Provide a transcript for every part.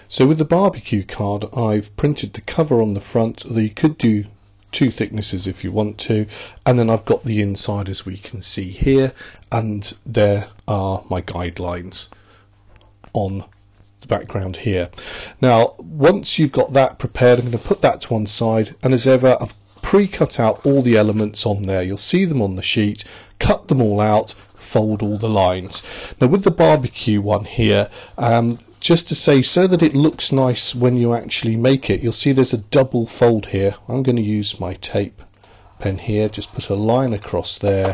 So with the barbecue card, I've printed the cover on the front, although you could do two thicknesses if you want to, and then I've got the inside as we can see here, and there are my guidelines on the background here. Now once you've got that prepared, I'm going to put that to one side, and as ever I've pre-cut out all the elements on there. You'll see them on the sheet, cut them all out, fold all the lines. Now with the barbecue one here, just to say, so that it looks nice when you actually make it, you'll see there's a double fold here. I'm going to use my tape pen here, just put a line across there,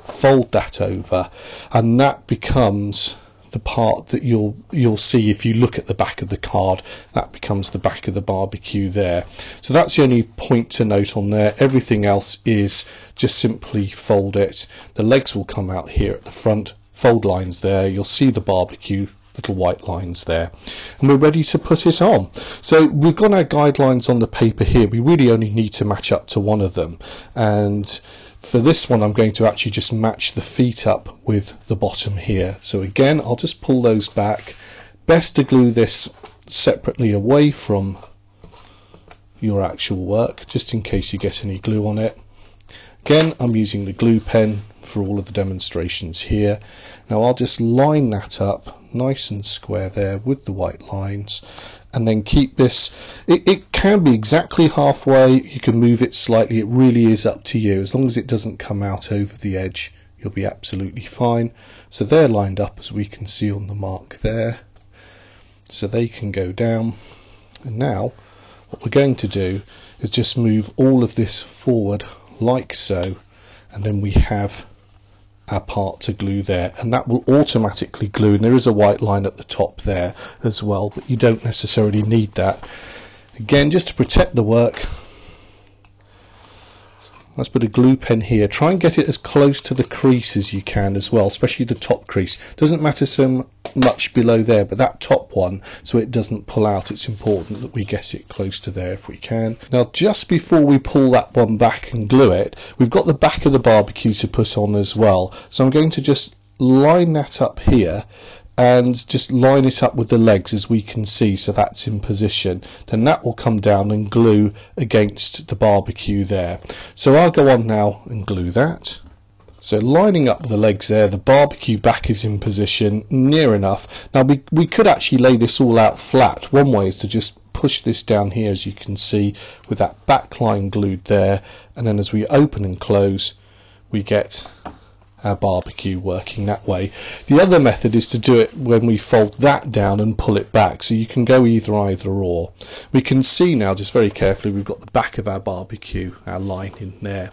fold that over, and that becomes the part that you'll see if you look at the back of the card. That becomes the back of the barbecue there. So that's the only point to note on there. Everything else is just simply fold it. The legs will come out here at the front, fold lines there, you'll see the barbecue little white lines there, and we're ready to put it on. So we've got our guidelines on the paper here. We really only need to match up to one of them, and for this one I'm going to actually just match the feet up with the bottom here. So again, I'll just pull those back. Best to glue this separately away from your actual work, just in case you get any glue on it. Again, I'm using the glue pen for all of the demonstrations here. Now I'll just line that up nice and square there with the white lines, and then keep this, it can be exactly halfway, you can move it slightly, it really is up to you. As long as it doesn't come out over the edge, you'll be absolutely fine. So they're lined up as we can see on the mark there, so they can go down. And now what we're going to do is just move all of this forward like so, and then we have our part to glue there, and that will automatically glue, and there is a white line at the top there as well, but you don't necessarily need that. Again, just to protect the work, let's put a glue pen here. Try and get it as close to the crease as you can as well, especially the top crease. Doesn't matter so much below there, but that top one, so it doesn't pull out, it's important that we get it close to there if we can. Now just before we pull that one back and glue it, we've got the back of the barbecue to put on as well. So I'm going to just line that up here and just line it up with the legs as we can see, so that's in position. Then that will come down and glue against the barbecue there. So I'll go on now and glue that. So lining up the legs there, the barbecue back is in position near enough. Now we could actually lay this all out flat. One way is to just push this down here, as you can see, with that back line glued there, and then as we open and close we get our barbecue working that way. The other method is to do it when we fold that down and pull it back, so you can go either or. We can see now just very carefully we've got the back of our barbecue, our line in there.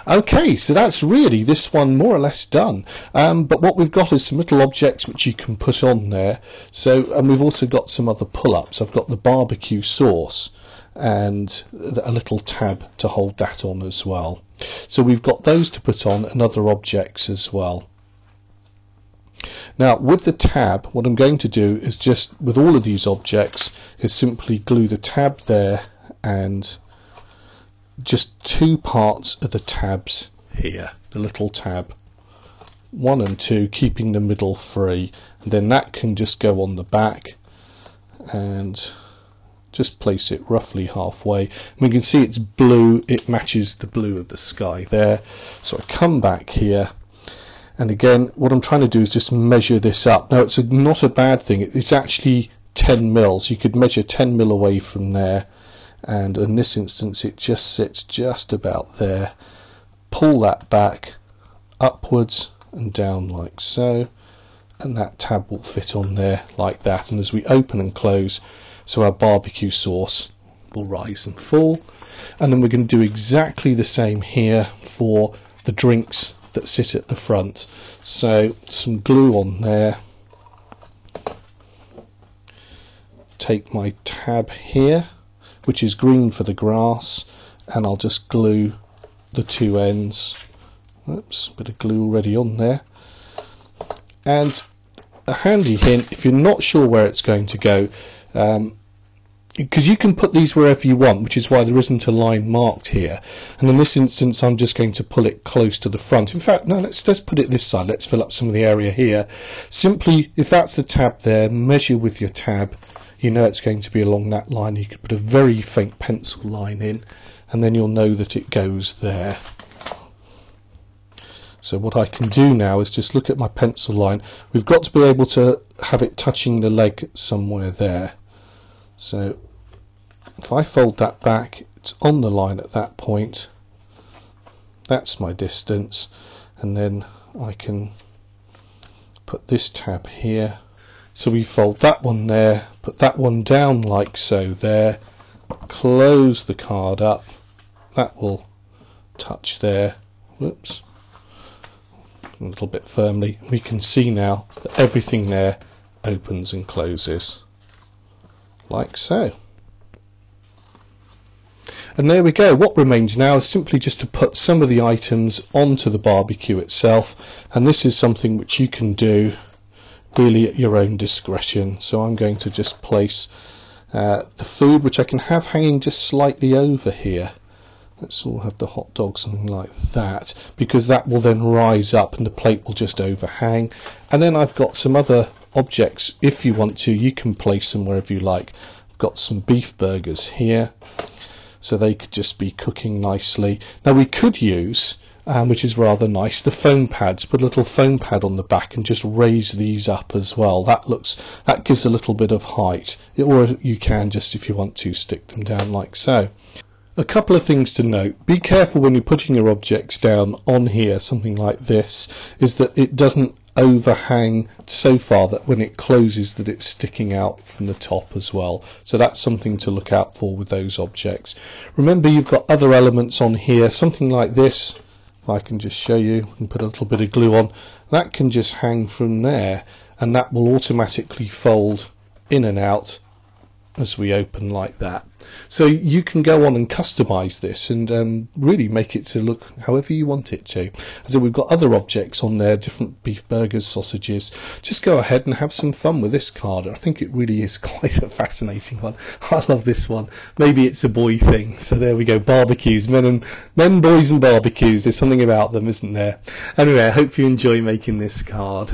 Okay, so that's really this one more or less done, but what we've got is some little objects which you can put on there. So, and we've also got some other pull-ups. I've got the barbecue sauce and a little tab to hold that on as well. So we've got those to put on, and other objects as well. Now with the tab, what I'm going to do is just, with all of these objects, is simply glue the tab there, and just two parts of the tabs here, the little tab 1 and 2, keeping the middle free, and then that can just go on the back, and just place it roughly halfway. And we can see it's blue, it matches the blue of the sky there. So I come back here, and again what I'm trying to do is just measure this up. Now it's not a bad thing, it's actually 10 mils. You could measure 10 mil away from there, and in this instance it just sits just about there. Pull that back upwards and down like so, and that tab will fit on there like that. And as we open and close, so our barbecue sauce will rise and fall. And then we're going to do exactly the same here for the drinks that sit at the front. So some glue on there, take my tab here, which is green for the grass, and I'll just glue the two ends. Oops, bit of glue already on there. And a handy hint, if you're not sure where it's going to go, because you can put these wherever you want, which is why there isn't a line marked here. And in this instance I'm just going to pull it close to the front. In fact, no, let's just put it this side. Let's fill up some of the area here. Simply, if that's the tab there, measure with your tab you know it's going to be along that line. You could put a very faint pencil line in, and then you'll know that it goes there. So what I can do now is just look at my pencil line. We've got to be able to have it touching the leg somewhere there. So if I fold that back, it's on the line at that point. That's my distance, and then I can put this tab here. So we fold that one there, put that one down like so there, close the card up, that will touch there, whoops, a little bit firmly. We can see now that everything there opens and closes like so. And there we go. What remains now is simply just to put some of the items onto the barbecue itself, and this is something which you can do really at your own discretion. So I'm going to just place the food, which I can have hanging just slightly over here. Let's all have the hot dog, something like that, because that will then rise up and the plate will just overhang. And then I've got some other objects. If you want to, you can place them wherever you like. I've got some beef burgers here, so they could just be cooking nicely. Now we could use, which is rather nice, the foam pads. Put a little foam pad on the back and just raise these up as well. That gives a little bit of height. Or you can just, if you want to, stick them down like so. A couple of things to note. Be careful when you're putting your objects down on here, something like this, is that it doesn't overhang so far that when it closes that it's sticking out from the top as well. So that's something to look out for with those objects. Remember, you've got other elements on here, something like this. If I can just show you and put a little bit of glue on, that can just hang from there, and that will automatically fold in and out as we open like that. So you can go on and customize this and really make it to look however you want it to. So we've got other objects on there, different beef burgers, sausages. Just go ahead and have some fun with this card. I think it really is quite a fascinating one. I love this one. Maybe it's a boy thing. So there we go, barbecues, men, boys and barbecues. There's something about them, isn't there? Anyway, I hope you enjoy making this card.